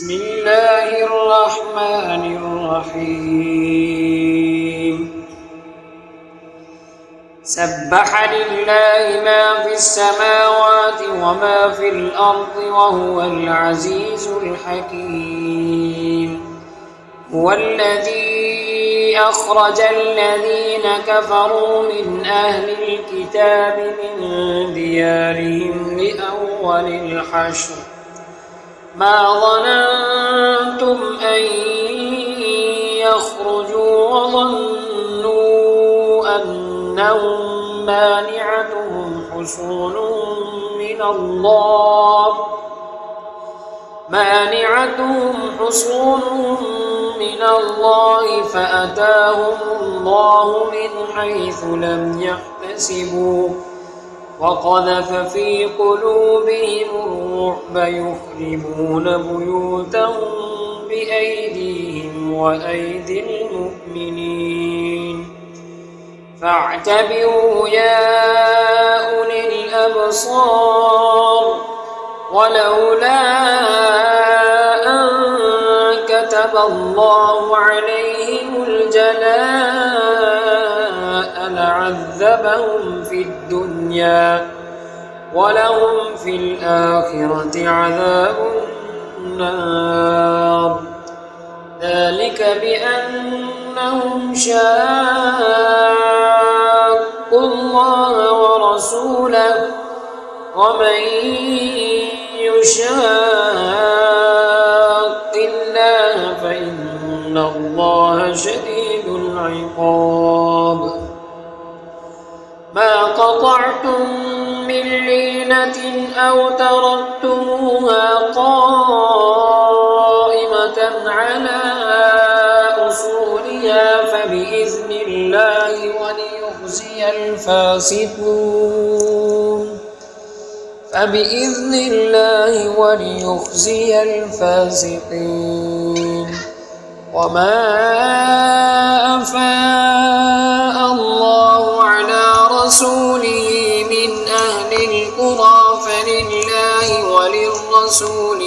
بسم الله الرحمن الرحيم سبح لله ما في السماوات وما في الأرض وهو العزيز الحكيم هو الذي أخرج الذين كفروا من أهل الكتاب من ديارهم لأول الحشر ما ظننتم أن يخرجوا وظنوا أنهم مانعتهم حصونهم من الله فأتاهم الله من حيث لم يحتسبوا وقذف في قلوبهم الرعب يخربون بيوتهم بأيديهم وأيدي المؤمنين فاعتبروا يا أولي الأبصار ولولا أن كتب الله عليهم الجلاء لعذبهم في الدنيا ولهم في الآخرة عذاب النار ذلك بأنهم شاقوا الله ورسوله ومن يشاق الله فإن الله شديد العقاب ما قطعتم من لينة أو تركتموها قائمة على أصولها فبإذن الله وليخزي الفاسقين وما أفاء الله على رسوله من أهل القرى فلله وللرسول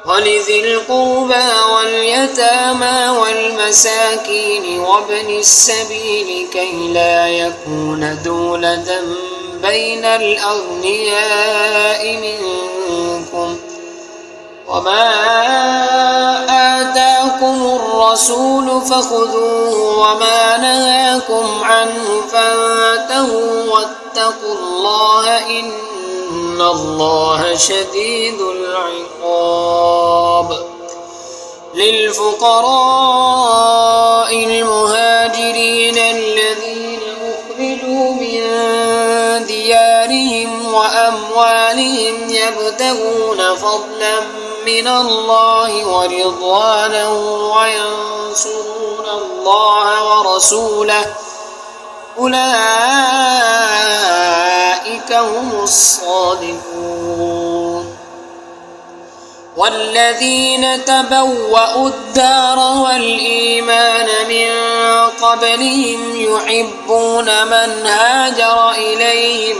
ولذي القربى واليتامى والمساكين وابن السبيل كي لا يكون دولة بين الأغنياء منكم وما آتاكم الرسول فخذوه وما نهاكم عنه فانتهوا واتقوا الله إن الله شديد العقاب للفقراء المهاجرين الذين أخرجوا من ديارهم وأموالهم يبتغون فضلا من الله ورضوانا وينصرون الله ورسوله أولئك هم الصادقون والذين تبوأوا الدار والإيمان من قبلهم يحبون من هاجر إليهم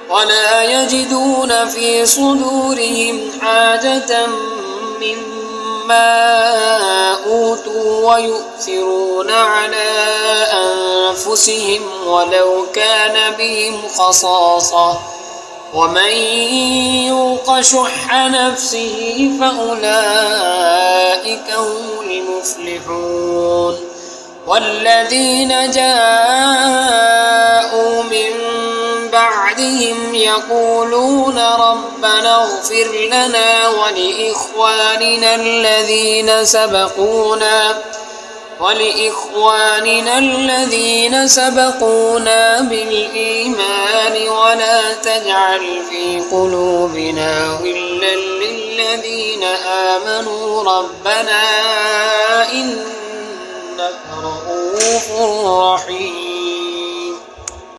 ولا يجدون في صدورهم حاجة مما أوتوا ويؤثرون على أنفسهم ولو كان بهم خصاصة ومن يوق شح نفسه فأولئك هم المفلحون والذين جاءوا من بعدهم يقولون ربنا اغفر لنا ولإخواننا الذين سبقونا بالإيمان ولا تجعل في قلوبنا غلا للذين آمنوا ربنا إنك رؤوف رحيم